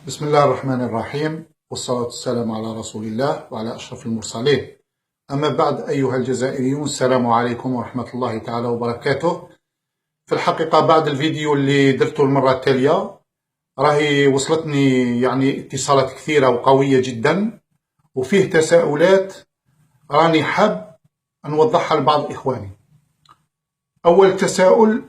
بسم الله الرحمن الرحيم، والصلاة والسلام على رسول الله وعلى أشرف المرسلين. أما بعد، أيها الجزائريون، السلام عليكم ورحمة الله تعالى وبركاته. في الحقيقة بعد الفيديو اللي درته المرة التالية راهي وصلتني اتصالات كثيرة وقوية جدا، وفيه تساؤلات راني حاب نوضحها لبعض إخواني. أول تساؤل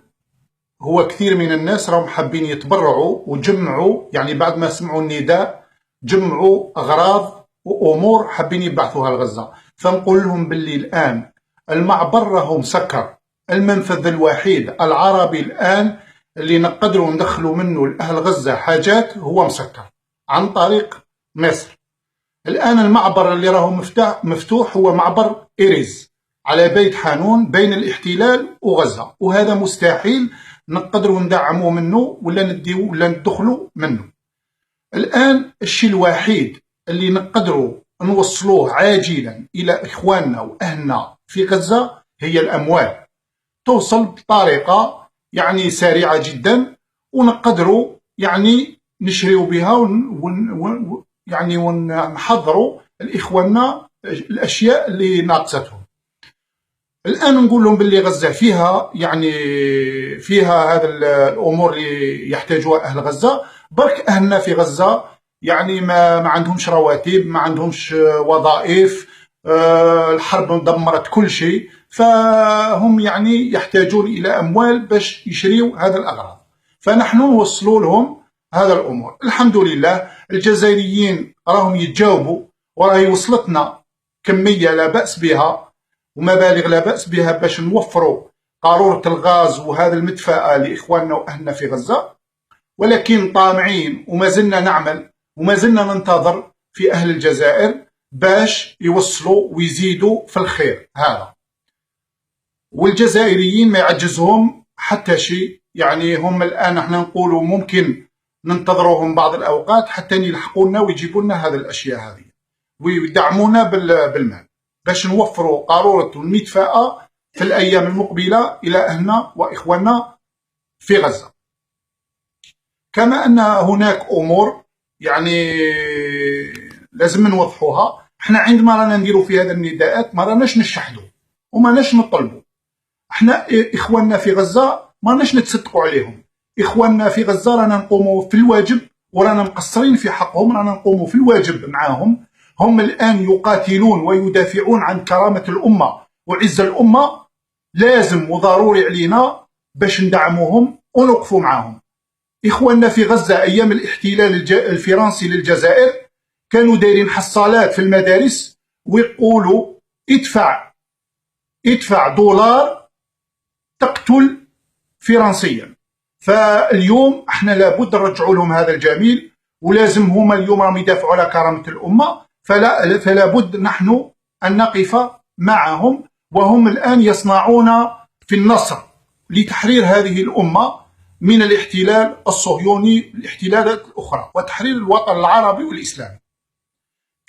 هو كثير من الناس راهم حابين يتبرعوا وجمعوا، بعد ما سمعوا النداء جمعوا أغراض وأمور حابين يبعثوها لغزة. فنقول لهم باللي الآن المعبر راهو مسكر، المنفذ الوحيد العربي الآن اللي نقدروا ندخلوا منه لأهل غزة حاجات هو مسكر عن طريق مصر. الآن المعبر اللي راهو مفتوح هو معبر إيريز على بيت حانون بين الاحتلال وغزة، وهذا مستحيل نقدروا ندعموا منه ولا نديو ولا ندخلوا منه. الآن الشيء الوحيد اللي نقدروا نوصلوه عاجلا إلى إخواننا وأهلنا في غزة هي الأموال، توصل بطريقة سريعة جدا، ونقدروا نشريوا بها ونحضروا لإخواننا الأشياء اللي ناقصتهم. الآن نقول لهم باللي غزة فيها هذا الأمور اللي يحتاجوها أهل غزة. برك أهلنا في غزة ما عندهمش رواتب، ما عندهمش وظائف، الحرب دمرت كل شيء، فهم يحتاجون إلى أموال باش يشريوا هذا الأغراض، فنحن نوصلوا لهم هذا الأمور. الحمد لله الجزائريين راهم يتجاوبوا، وراهي وصلتنا كمية لا بأس بها ومبالغ لا بأس بها باش نوفروا قارورة الغاز وهذا المدفأة لإخواننا وأهلنا في غزة، ولكن طامعين وما زلنا نعمل وما زلنا ننتظر في أهل الجزائر باش يوصلوا ويزيدوا في الخير هذا. والجزائريين ما يعجزهم حتى شيء، هم الآن احنا نقولوا ممكن ننتظروهم بعض الأوقات حتى يلحقونا ويجيبوا لنا هذه الأشياء هذه ويدعمونا بالمال باش نوفروا قارورة المدفأة في الأيام المقبلة إلى أهلنا وإخواننا في غزة. كما أن هناك أمور لازم نوضحوها. احنا عندما رانا نديروا في هذه النداءات ما راناش نشحدوا وما راناش نطلبوا. احنا إخواننا في غزة ما راناش نتصدقوا عليهم. إخواننا في غزة رانا نقوموا في الواجب، ورانا مقصرين في حقهم، رانا نقوموا في الواجب معاهم. هم الآن يقاتلون ويدافعون عن كرامة الأمة وعز الأمة، لازم وضروري علينا باش ندعموهم ونوقفوا معاهم. إخواننا في غزة أيام الاحتلال الفرنسي للجزائر كانوا دايرين حصالات في المدارس ويقولوا ادفع دولار تقتل فرنسيا. فاليوم احنا لابد نرجعوا لهم هذا الجميل، ولازم هما اليوم راهم يدافعوا على كرامة الأمة، فلا بد نحن أن نقف معهم. وهم الآن يصنعون في النصر لتحرير هذه الأمة من الاحتلال الصهيوني، الاحتلالات الأخرى، وتحرير الوطن العربي والإسلامي.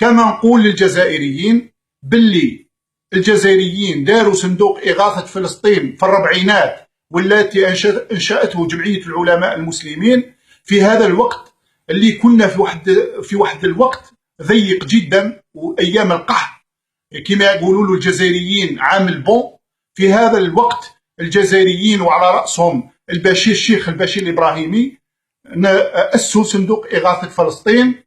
كما نقول للجزائريين باللي الجزائريين داروا صندوق إغاثة فلسطين في الربعينات، والتي أنشأته جمعية العلماء المسلمين في هذا الوقت اللي كنا في واحد الوقت ضيق جدا، وأيام القحط كما يقولوا له الجزائريين عام البون. في هذا الوقت الجزائريين وعلى رأسهم الشيخ البشير الإبراهيمي أسسوا صندوق إغاثة فلسطين،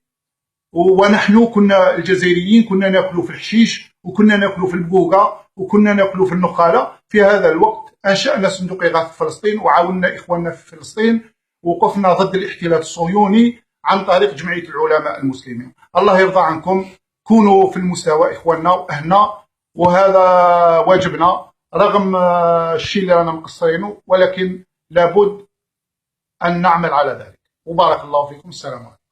ونحن كنا الجزائريين كنا ناكلوا في الحشيش، وكنا ناكلوا في البوغا، وكنا ناكلوا في النخالة. في هذا الوقت أنشأنا صندوق إغاثة فلسطين وعاوننا إخواننا في فلسطين، وقفنا ضد الاحتلال الصهيوني عن طريق جمعية العلماء المسلمين. الله يرضى عنكم، كونوا في المستوى إخواننا وأهلنا، وهذا واجبنا رغم الشيء اللي رانا مقصرينه، ولكن لابد أن نعمل على ذلك. وبارك الله فيكم. السلام عليكم.